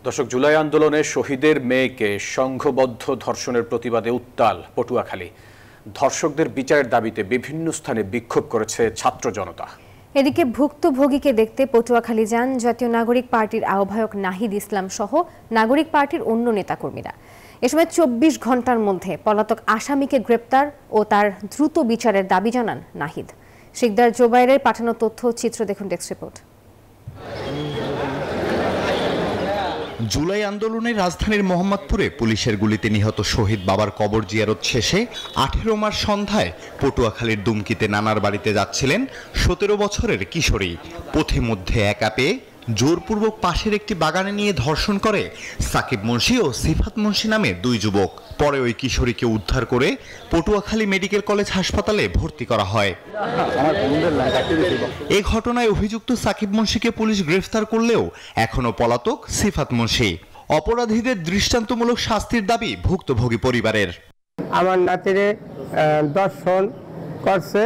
দর্শক, জুলাই আন্দোলনে শহীদের মেয়েকে সংঘবদ্ধ ধর্ষণের প্রতিবাদে উত্তাল পটুয়াখালী। ধর্ষকদের বিচারের দাবিতে বিভিন্ন স্থানে বিক্ষোভ করেছে ছাত্র জনতা। এদিকে ভুক্তভোগীকে দেখতে পটুয়াখালী যান জাতীয় নাগরিক পার্টির আহ্বায়ক নাহিদ ইসলাম সহ নাগরিক পার্টির অন্য নেতাকর্মীরা। এ সময় ২৪ ঘন্টার মধ্যে পলাতক আসামিকে গ্রেপ্তার ও তার দ্রুত বিচারের দাবি জানান নাহিদ। শিকদার জোবাইরের পাঠানো তথ্য চিত্র দেখুন ডেস্ক রিপোর্ট। জুলাই আন্দোলনে রাজধানীর মোহাম্মদপুরে পুলিশের গুলিতে নিহত শহীদ বাবার কবর জিয়ারত শেষে ১৮ মার্চ সন্ধ্যায় পটুয়াখালীর দুমকিতে নানার বাড়িতে যাচ্ছিলেন ১৭ বছরের কিশোরী। পথে মধ্যে একা পেয়ে জোরপূর্বক পাশের একটি বাগানে নিয়ে ধর্ষণ করে সাকিব মুন্সি ও সিফাত মুন্সি নামে দুই যুবক। পরে ওই কিশোরীকে উদ্ধার করে পটুয়াখালী মেডিকেল কলেজ হাসপাতালে ভর্তি করা হয়। এ ঘটনায় অভিযুক্ত সাকিব মুন্সিকে পুলিশ গ্রেফতার করলেও এখনো পলাতক সিফাত মুন্সি। অপরাধীদের দৃষ্টান্তমূলক শাস্তির দাবি ভুক্তভোগী পরিবারের। আমার নাতিরে দর্শন করছে,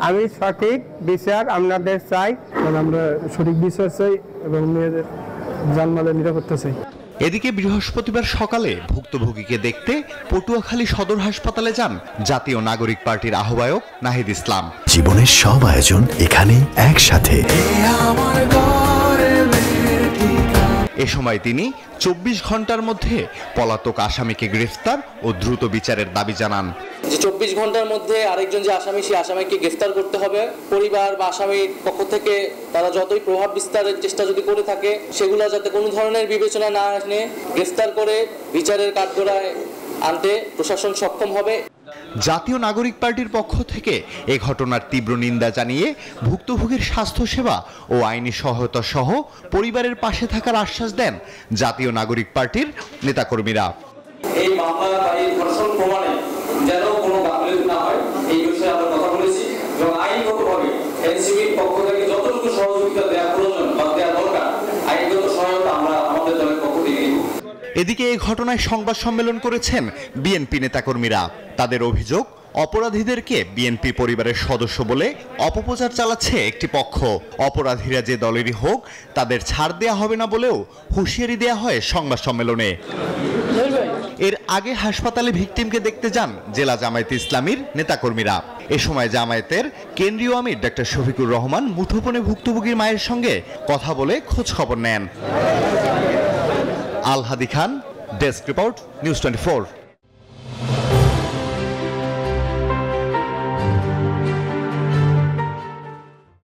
আমি সঠিক বিচার আপনাদের চাই। আমরা সঠিক বিচার চাই এবং মেয়েদের জানমালের নিরাপত্তা চাই। এদিকে বৃহস্পতিবার সকালে ভুক্তভোগীকে দেখতে পটুয়াখালী সদর হাসপাতালে যান জাতীয় নাগরিক পার্টির আহ্বায়ক নাহিদ ইসলাম। জীবনের সব আয়োজন এখানে একসাথে। এ সময় তিনি ২৪ ঘন্টার মধ্যে পলাতক আসামিকে গ্রেফতার ও দ্রুত বিচারের দাবি জানান। যে ২৪ ঘন্টার মধ্যে আরেকজন যে আসামি, সেই আসামিকে গ্রেফতার করতে হবে। পরিবার বা আসামির পক্ষ থেকে তারা যতই প্রভাব বিস্তারের চেষ্টা যদি করে থাকে, সেগুলো যাতে কোনো ধরনের বিবেচনা না আসে, গ্রেফতার করে বিচারের কাঠগড়ায় আনতে প্রশাসন সক্ষম হবে। জাতীয় নাগরিক পার্টির পক্ষ থেকে এ ঘটনার তীব্র নিন্দা জানিয়ে ভুক্তভোগীর স্বাস্থ্যসেবা ও আইনি সহায়তা সহ পরিবারের পাশে থাকার আশ্বাস দেন জাতীয় নাগরিক পার্টির নেতাকর্মীরা। এই মামলা বা এই ধর্ষণ প্রমাণে যেন কোনো গাফিলতি না হয়, এই বিষয়ে আমরা কথা বলেছি এবং আইনগতভাবে এনসিবির পক্ষ থেকে যতটুকু সহযোগিতা দেওয়া প্রয়োজন বা দেওয়া দরকার, আইনগত সহায়তা আমরা আমাদের দলের পক্ষ থেকে দিব। এদিকে এই ঘটনায় সংবাদ সম্মেলন করেছেন বিএনপি নেতাকর্মীরা। তাদের অভিযোগ, অপরাধীদেরকে বিএনপি পরিবারের সদস্য বলে অপপ্রচার চালাচ্ছে একটি পক্ষ। অপরাধীরা যে দলেরই হোক, তাদের ছাড় দেয়া হবে না বলেও হুঁশিয়ারি দেয়া হয় সংবাদ সম্মেলনে। এর আগে হাসপাতালে ভিকটিমকে দেখতে যান জেলা জামায়াতে ইসলামীর নেতাকর্মীরা। এ সময় জামায়াতের কেন্দ্রীয় আমির ডক্টর শফিকুর রহমান মুঠোফোনে ভুক্তভোগীর মায়ের সঙ্গে কথা বলে খোঁজ খবর নেন। আল হাদি খান, ডেস্ক রিপোর্ট, নিউজ 24।